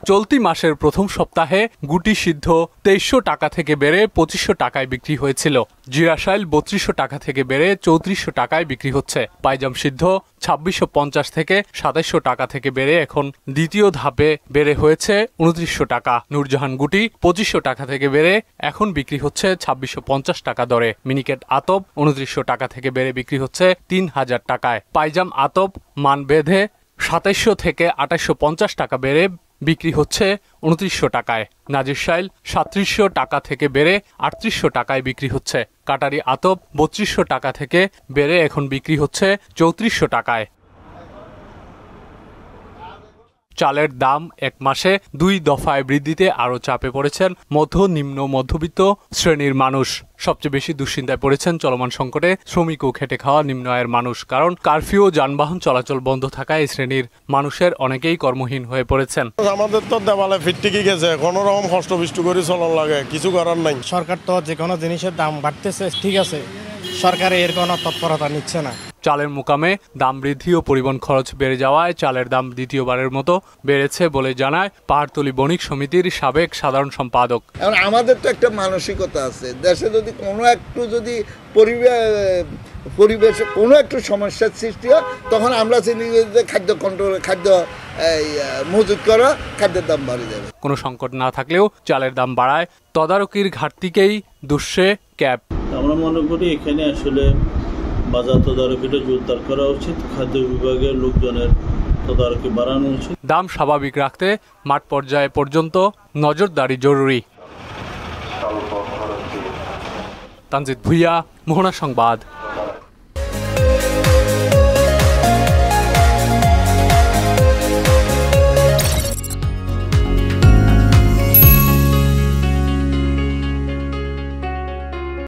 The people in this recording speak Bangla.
চলতি মাসের প্রথম সপ্তাহে গুটি সিদ্ধ ২৩০০ টাকা থেকে বেড়ে ২৫০০ টাকায় বিক্রি হয়েছিল। জিরাশাইল ৩২০০ টাকা থেকে বেড়ে ৩৪০০ টাকায় বিক্রি হচ্ছে। পাইজাম সিদ্ধ ২৬৫০ থেকে ২৭০০ টাকা থেকে বেড়ে এখন দ্বিতীয় ধাপে বেড়ে হয়েছে ২৯০০ টাকা। নূরজাহান গুটি ২৫০০ টাকা থেকে বেড়ে এখন বিক্রি হচ্ছে ২৬৫০ টাকা দরে। মিনিকেট আতপ ২৯০০ টাকা থেকে বেড়ে বিক্রি হচ্ছে ৩০০০ টাকায়। পাইজাম আতপ মান বেঁধে ২৭০০ থেকে ২৮৫০ টাকা বেড়ে বিক্রি হচ্ছে ২৯০০ টাকায়। নাজিরশাইল ৩৭০০ টাকা থেকে বেড়ে ৩৮০০ টাকায় বিক্রি হচ্ছে। কাটারি আতপ ৩২০০ টাকা থেকে বেড়ে এখন বিক্রি হচ্ছে ৩৪০০ টাকায়। চালের দাম এক মাসে ২ দফায় বৃদ্ধিতে আরও চাপে পড়েছেন নিম্ন মধ্যবিত্ত শ্রেণীর মানুষ। সবচেয়ে বেশি দুশ্চিন্তায় পড়েছেন চলমান সংকটে শ্রমিক ও খেটে খাওয়া নিম্ন আয়ের মানুষ। কারণ কারফিউ ও যানবাহন চলাচল বন্ধ থাকায় এই শ্রেণীর মানুষের অনেকেই কর্মহীন হয়ে পড়েছেন। আমাদের তো দেওয়ালে ফিটটিকি গেছে, কোনো রকম কষ্ট করে চলন লাগে, কিছু করার নাই। সরকার তো যে কোনো জিনিসের দাম বাড়তেছে, ঠিক আছে, সরকার এর কোনো তৎপরতা নিচ্ছে না। চালের মোকামে দাম বৃদ্ধি ও পরিবহন খরচ বেড়ে যাওয়ায় চালের দাম দ্বিতীয়বারের মতো বেড়েছে বলে জানায় পাহাড়তলী বণিক সমিতির সাবেক সাধারণ সম্পাদক। এখন আমাদের তো একটা মানসিকতা আছে, দেশে যদি কোনো একটু যদি পরিবেশে কোনো একটু সমস্যার সৃষ্টি হয় তখন আমরা চিনি যে খাদ্য কন্ট্রোল, খাদ্য মজুত করা, খাদ্যের দাম বাড়ে যাবে। কোনো সংকট না থাকলেও চালের দাম বাড়ায় তদারকির ঘাটতিকেই দুষছে ক্যাব। আমরা মনে করি এখানে আসলে বাজার তদারকিটা জোরদার করা উচিত, খাদ্য বিভাগের লোকজনের তদারকি বাড়ানো উচিত। দাম স্বাভাবিক রাখতে মাঠ পর্যায়ে পর্যন্ত নজরদারি জরুরি। তানজিদ ভুইয়া, মোহনা সংবাদ।